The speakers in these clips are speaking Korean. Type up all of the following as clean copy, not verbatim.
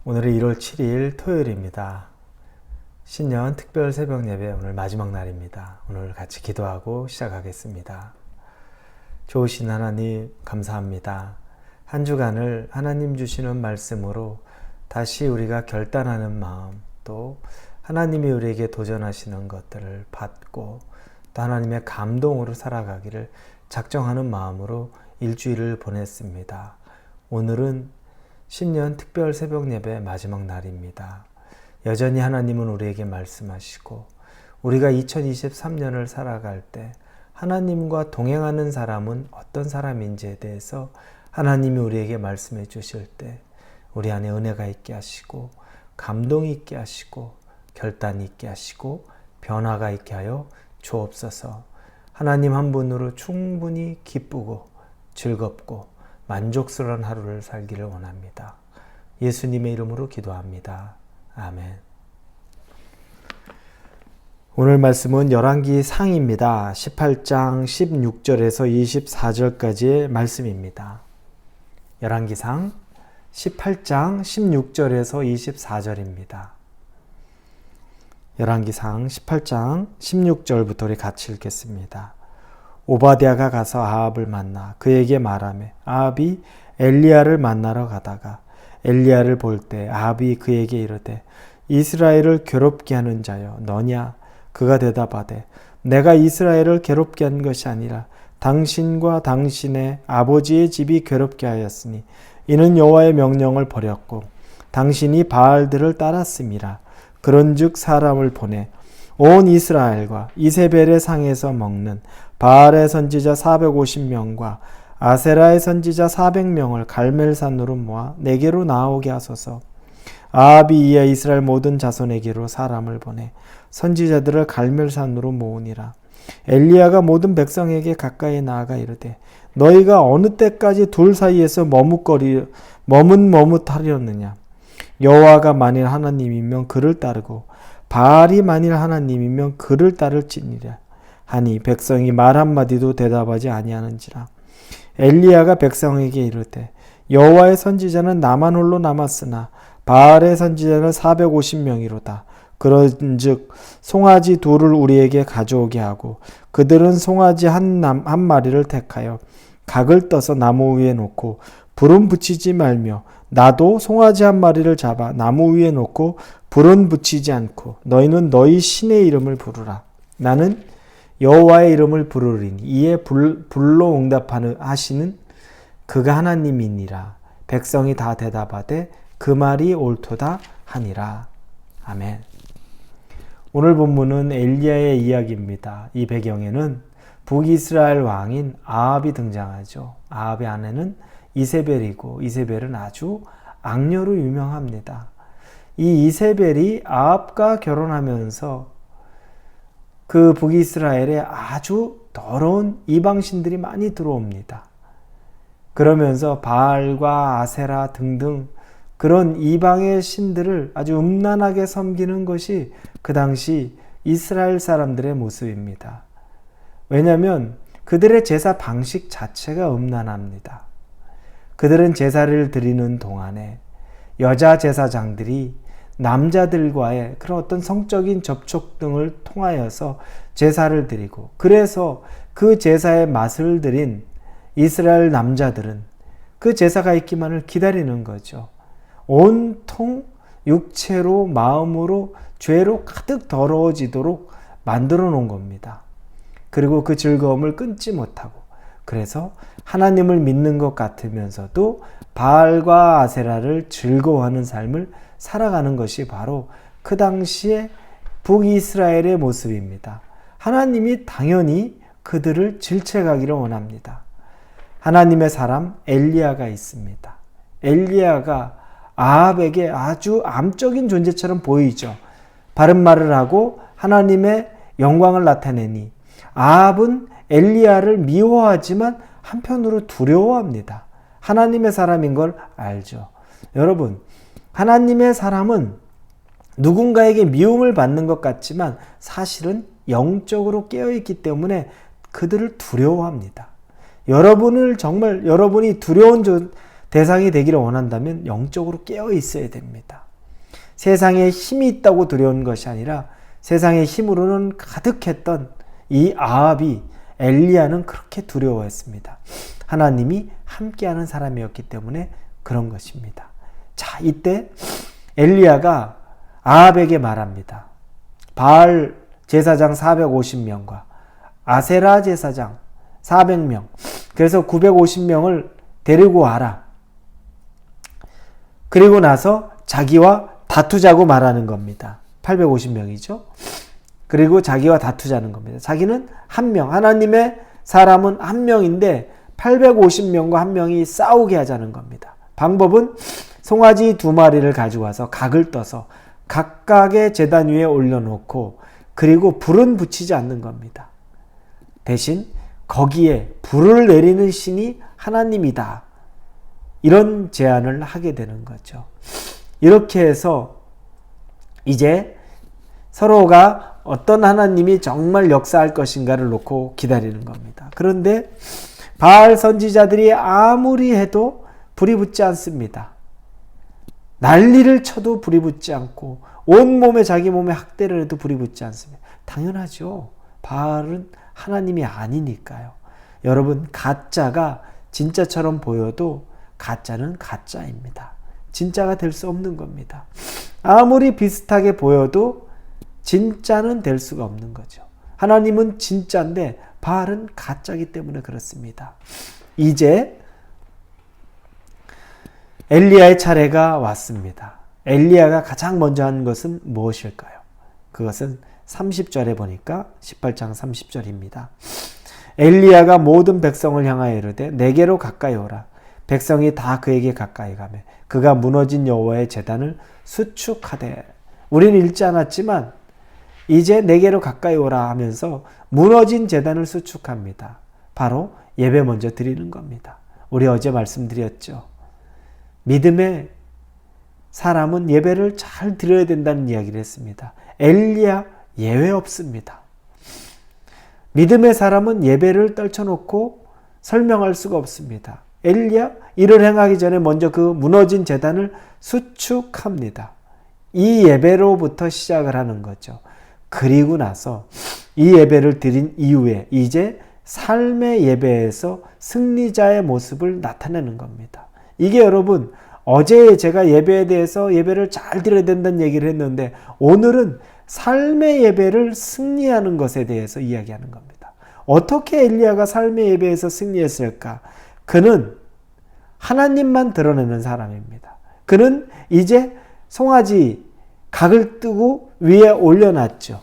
오늘은 1월 7일 토요일입니다. 신년 특별 새벽 예배 오늘 마지막 날입니다. 오늘 같이 기도하고 시작하겠습니다. 좋으신 하나님 감사합니다. 한 주간을 하나님 주시는 말씀으로 다시 우리가 결단하는 마음, 또 하나님이 우리에게 도전하시는 것들을 받고 또 하나님의 감동으로 살아가기를 작정하는 마음으로 일주일을 보냈습니다. 오늘은 신년 특별 새벽 예배 마지막 날입니다. 여전히 하나님은 우리에게 말씀하시고 우리가 2023년을 살아갈 때 하나님과 동행하는 사람은 어떤 사람인지에 대해서 하나님이 우리에게 말씀해 주실 때 우리 안에 은혜가 있게 하시고 감동이 있게 하시고 결단이 있게 하시고 변화가 있게 하여 주옵소서. 하나님 한 분으로 충분히 기쁘고 즐겁고 만족스러운 하루를 살기를 원합니다. 예수님의 이름으로 기도합니다. 아멘. 오늘 말씀은 열왕기 상입니다. 18장 16절에서 24절까지의 말씀입니다. 열왕기 상 18장 16절에서 24절입니다. 열왕기 상 18장 16절부터 우리 같이 읽겠습니다. 오바댜가 가서 아합을 만나 그에게 말하매 아합이 엘리야를 만나러 가다가 엘리야를 볼 때 아합이 그에게 이르되 이스라엘을 괴롭게 하는 자여 너냐? 그가 대답하되 내가 이스라엘을 괴롭게 한 것이 아니라 당신과 당신의 아버지의 집이 괴롭게 하였으니 이는 여호와의 명령을 버렸고 당신이 바알들을 따랐음이라. 그런즉 사람을 보내 온 이스라엘과 이세벨의 상에서 먹는 바알의 선지자 450명과 아세라의 선지자 400명을 갈멜산으로 모아 내게로 나오게 하소서. 아합이 이에 이스라엘 모든 자손에게로 사람을 보내 선지자들을 갈멜산으로 모으니라. 엘리야가 모든 백성에게 가까이 나아가 이르되 너희가 어느 때까지 둘 사이에서 머뭇하려느냐? 여호와가 만일 하나님이면 그를 따르고 바알이 만일 하나님이면 그를 따를지니라 하니 백성이 말 한마디도 대답하지 아니하는지라. 엘리야가 백성에게 이르되 여호와의 선지자는 나만 홀로 남았으나 바알의 선지자는 450명이로다. 그런즉 송아지 둘을 우리에게 가져오게 하고 그들은 송아지 한 마리를 택하여 각을 떠서 나무 위에 놓고 불은 붙이지 말며 나도 송아지 한 마리를 잡아 나무 위에 놓고 불은 붙이지 않고 너희는 너희 신의 이름을 부르라. 나는 여호와의 이름을 부르리니 이에 불로 응답하시는 그가 하나님이니라. 백성이 다 대답하되 그 말이 옳도다 하니라. 아멘. 오늘 본문은 엘리야의 이야기입니다. 이 배경에는 북이스라엘 왕인 아합이 등장하죠. 아합의 아내는 이세벨이고 이세벨은 아주 악녀로 유명합니다. 이 이세벨이 아합과 결혼하면서 그 북이스라엘에 아주 더러운 이방신들이 많이 들어옵니다. 그러면서 바알과 아세라 등등 그런 이방의 신들을 아주 음란하게 섬기는 것이 그 당시 이스라엘 사람들의 모습입니다. 왜냐하면 그들의 제사 방식 자체가 음란합니다. 그들은 제사를 드리는 동안에 여자 제사장들이 남자들과의 그런 어떤 성적인 접촉 등을 통하여서 제사를 드리고 그래서 그 제사의 맛을 들인 이스라엘 남자들은 그 제사가 있기만을 기다리는 거죠. 온통 육체로 마음으로 죄로 가득 더러워지도록 만들어 놓은 겁니다. 그리고 그 즐거움을 끊지 못하고 그래서 하나님을 믿는 것 같으면서도 바알과 아세라를 즐거워하는 삶을 살아가는 것이 바로 그 당시의 북이스라엘의 모습입니다. 하나님이 당연히 그들을 질책하기를 원합니다. 하나님의 사람 엘리야가 있습니다. 엘리야가 아합에게 아주 암적인 존재처럼 보이죠. 바른 말을 하고 하나님의 영광을 나타내니 아합은 엘리야를 미워하지만 한편으로 두려워합니다. 하나님의 사람인 걸 알죠. 여러분, 하나님의 사람은 누군가에게 미움을 받는 것 같지만 사실은 영적으로 깨어있기 때문에 그들을 두려워합니다. 여러분이 두려운 대상이 되기를 원한다면 영적으로 깨어 있어야 됩니다. 세상에 힘이 있다고 두려운 것이 아니라 세상의 힘으로는 가득했던 이 아합이 엘리야는 그렇게 두려워했습니다. 하나님이 함께하는 사람이었기 때문에 그런 것입니다. 자, 이때 엘리야가 아합에게 말합니다. 바알 제사장 450명과 아세라 제사장 400명, 그래서 950명을 데리고 와라. 그리고 나서 자기와 다투자고 말하는 겁니다. 850명이죠. 그리고 자기와 다투자는 겁니다. 자기는 한 명, 하나님의 사람은 한 명인데 850명과 한 명이 싸우게 하자는 겁니다. 방법은 송아지 2마리를 가지고 와서 각을 떠서 각각의 제단 위에 올려놓고 그리고 불은 붙이지 않는 겁니다. 대신 거기에 불을 내리는 신이 하나님이다. 이런 제안을 하게 되는 거죠. 이렇게 해서 이제 서로가 어떤 하나님이 정말 역사할 것인가를 놓고 기다리는 겁니다. 그런데 바알 선지자들이 아무리 해도 불이 붙지 않습니다. 난리를 쳐도 불이 붙지 않고 온몸에 자기 몸에 학대를 해도 불이 붙지 않습니다. 당연하죠. 바알은 하나님이 아니니까요. 여러분, 가짜가 진짜처럼 보여도 가짜는 가짜입니다. 진짜가 될 수 없는 겁니다. 아무리 비슷하게 보여도 진짜는 될 수가 없는 거죠. 하나님은 진짜인데 바알은 가짜이기 때문에 그렇습니다. 이제 엘리야의 차례가 왔습니다. 엘리야가 가장 먼저 한 것은 무엇일까요? 그것은 30절에 보니까 18장 30절입니다. 엘리야가 모든 백성을 향하여 이르되 내게로 가까이 오라. 백성이 다 그에게 가까이 가매 그가 무너진 여호와의 제단을 수축하되. 우리는 읽지 않았지만 이제 내게로 가까이 오라 하면서 무너진 제단을 수축합니다. 바로 예배 먼저 드리는 겁니다. 우리 어제 말씀드렸죠. 믿음의 사람은 예배를 잘 드려야 된다는 이야기를 했습니다. 엘리야 예외 없습니다. 믿음의 사람은 예배를 떨쳐놓고 설명할 수가 없습니다. 엘리야 이를 행하기 전에 먼저 그 무너진 제단을 수축합니다. 이 예배로부터 시작을 하는 거죠. 그리고 나서 이 예배를 드린 이후에 이제 삶의 예배에서 승리자의 모습을 나타내는 겁니다. 이게 여러분, 어제 제가 예배에 대해서 예배를 잘 드려야 된다는 얘기를 했는데 오늘은 삶의 예배를 승리하는 것에 대해서 이야기하는 겁니다. 어떻게 엘리야가 삶의 예배에서 승리했을까? 그는 하나님만 드러내는 사람입니다. 그는 이제 송아지 각을 뜨고 위에 올려놨죠.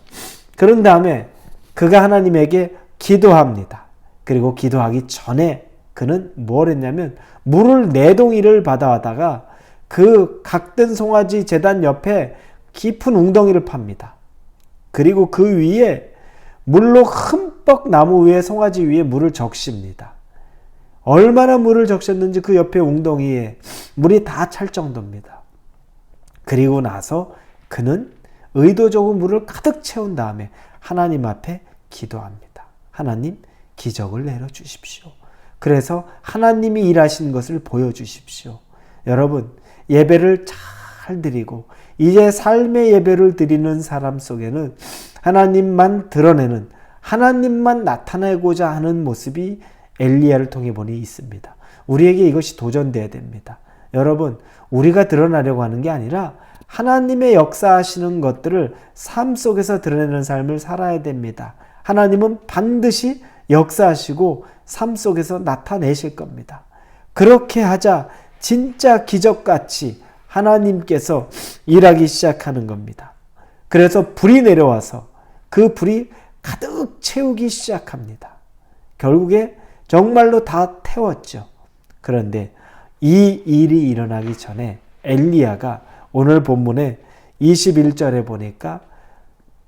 그런 다음에 그가 하나님에게 기도합니다. 그리고 기도하기 전에 그는 뭘 했냐면 물을 4동이를 받아와다가 그 각든 송아지 제단 옆에 깊은 웅덩이를 팝니다. 그리고 그 위에 물로 흠뻑 나무 위에 송아지 위에 물을 적십니다. 얼마나 물을 적셨는지 그 옆에 웅덩이에 물이 다 찰 정도입니다. 그리고 나서 그는 의도적으로 물을 가득 채운 다음에 하나님 앞에 기도합니다. 하나님, 기적을 내려주십시오. 그래서 하나님이 일하신 것을 보여주십시오. 여러분, 예배를 잘 드리고 이제 삶의 예배를 드리는 사람 속에는 하나님만 드러내는, 하나님만 나타내고자 하는 모습이 엘리야를 통해 보니 있습니다. 우리에게 이것이 도전돼야 됩니다. 여러분, 우리가 드러나려고 하는 게 아니라 하나님의 역사하시는 것들을 삶 속에서 드러내는 삶을 살아야 됩니다. 하나님은 반드시 역사하시고 삶 속에서 나타내실 겁니다. 그렇게 하자 진짜 기적같이 하나님께서 일하기 시작하는 겁니다. 그래서 불이 내려와서 그 불이 가득 채우기 시작합니다. 결국에 정말로 다 태웠죠. 그런데 이 일이 일어나기 전에 엘리야가 오늘 본문에 21절에 보니까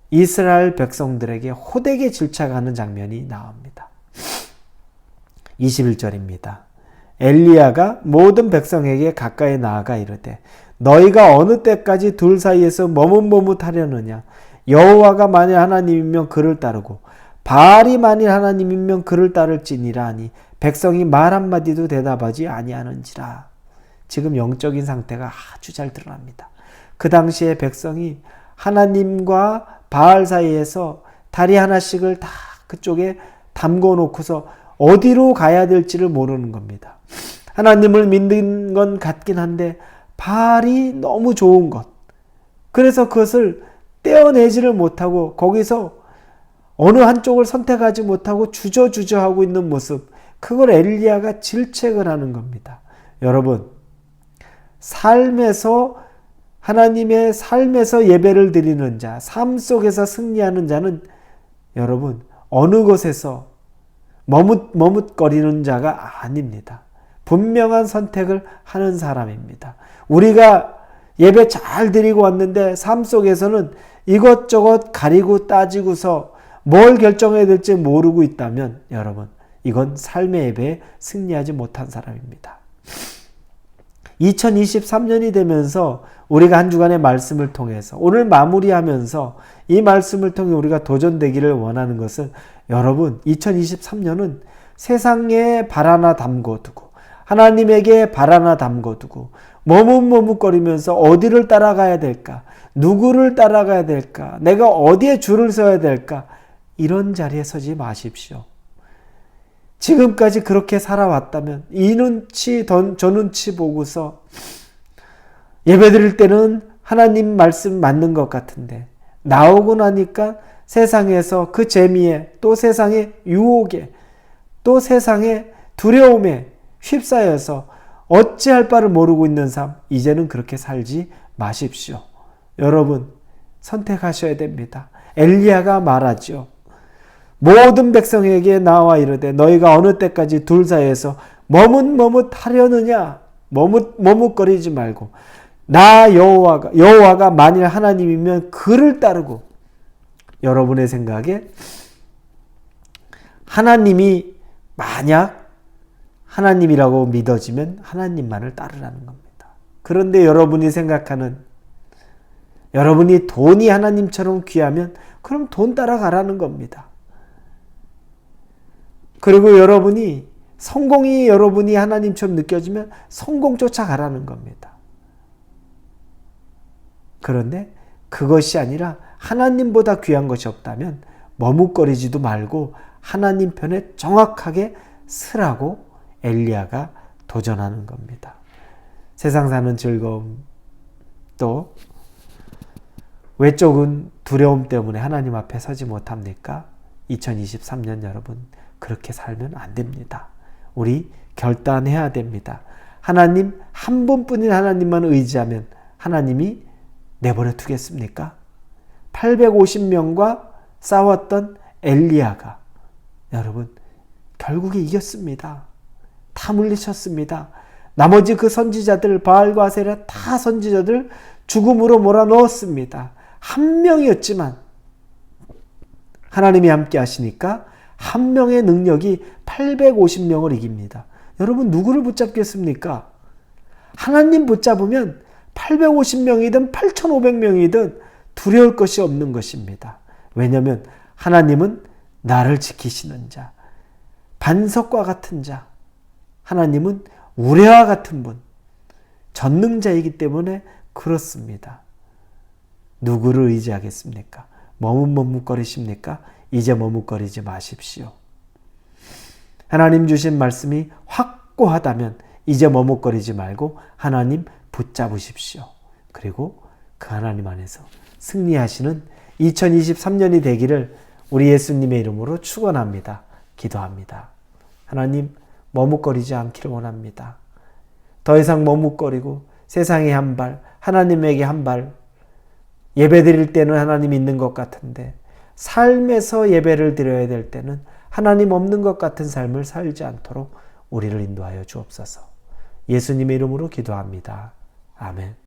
이스라엘 백성들에게 호되게 질책하는 장면이 나옵니다. 21절입니다. 엘리야가 모든 백성에게 가까이 나아가 이르되 너희가 어느 때까지 둘 사이에서 머뭇머뭇하려느냐. 여호와가 만일 하나님이면 그를 따르고 바알이 만일 하나님이면 그를 따를지니라 하니 백성이 말 한마디도 대답하지 아니하는지라. 지금 영적인 상태가 아주 잘 드러납니다. 그 당시에 백성이 하나님과 바알 사이에서 다리 하나씩을 다 그쪽에 담궈 놓고서 어디로 가야 될지를 모르는 겁니다. 하나님을 믿는 건 같긴 한데 바알이 너무 좋은 것. 그래서 그것을 떼어내지를 못하고 거기서 어느 한쪽을 선택하지 못하고 주저주저하고 있는 모습. 그걸 엘리야가 질책을 하는 겁니다. 여러분, 삶에서 하나님의 삶에서 예배를 드리는 자, 삶 속에서 승리하는 자는 여러분 어느 곳에서 머뭇거리는 자가 아닙니다. 분명한 선택을 하는 사람입니다. 우리가 예배 잘 드리고 왔는데 삶 속에서는 이것저것 가리고 따지고서 뭘 결정해야 될지 모르고 있다면 여러분 이건 삶의 예배에 승리하지 못한 사람입니다. 2023년이 되면서 우리가 한 주간의 말씀을 통해서 오늘 마무리하면서 이 말씀을 통해 우리가 도전되기를 원하는 것은 여러분 2023년은 세상에 발 하나 담궈두고 하나님에게 발 하나 담궈두고 머뭇머뭇거리면서 어디를 따라가야 될까? 누구를 따라가야 될까? 내가 어디에 줄을 서야 될까? 이런 자리에 서지 마십시오. 지금까지 그렇게 살아왔다면 이 눈치 저 눈치 보고서 예배 드릴 때는 하나님 말씀 맞는 것 같은데 나오고 나니까 세상에서 그 재미에 또 세상의 유혹에 또 세상의 두려움에 휩싸여서 어찌할 바를 모르고 있는 삶, 이제는 그렇게 살지 마십시오. 여러분 선택하셔야 됩니다. 엘리야가 말하죠. 모든 백성에게 나와 이르되 너희가 어느 때까지 둘 사이에서 머뭇하려느냐. 머뭇거리지 말고 나 여호와가 만일 하나님이면 그를 따르고. 여러분의 생각에 하나님이 만약 하나님이라고 믿어지면 하나님만을 따르라는 겁니다. 그런데 여러분이 생각하는 여러분이 돈이 하나님처럼 귀하면 그럼 돈 따라가라는 겁니다. 그리고 성공이 여러분이 하나님처럼 느껴지면 성공 쫓아가라는 겁니다. 그런데 그것이 아니라 하나님보다 귀한 것이 없다면 머뭇거리지도 말고 하나님 편에 정확하게 서라고 엘리야가 도전하는 겁니다. 세상 사는 즐거움 또 외적인 두려움 때문에 하나님 앞에 서지 못합니까? 2023년 여러분 그렇게 살면 안 됩니다. 우리 결단해야 됩니다. 하나님 한 분뿐인 하나님만 의지하면 하나님이 내버려 두겠습니까? 850명과 싸웠던 엘리야가 여러분 결국에 이겼습니다. 다 물리쳤습니다. 나머지 그 선지자들 바알과 아세라 다 선지자들 죽음으로 몰아넣었습니다. 한 명이었지만 하나님이 함께 하시니까 한 명의 능력이 850명을 이깁니다. 여러분 누구를 붙잡겠습니까? 하나님 붙잡으면 850명이든 8500명이든 두려울 것이 없는 것입니다. 왜냐하면 하나님은 나를 지키시는 자, 반석과 같은 자, 하나님은 우레와 같은 분, 전능자이기 때문에 그렇습니다. 누구를 의지하겠습니까? 머뭇거리십니까? 이제 머뭇거리지 마십시오. 하나님 주신 말씀이 확고하다면 이제 머뭇거리지 말고 하나님 붙잡으십시오. 그리고 그 하나님 안에서 승리하시는 2023년이 되기를 우리 예수님의 이름으로 축원합니다. 기도합니다. 하나님 머뭇거리지 않기를 원합니다. 더 이상 머뭇거리고 세상에 한 발, 하나님에게 한 발, 예배 드릴 때는 하나님 있는 것 같은데 삶에서 예배를 드려야 될 때는 하나님 없는 것 같은 삶을 살지 않도록 우리를 인도하여 주옵소서. 예수님의 이름으로 기도합니다. 아멘.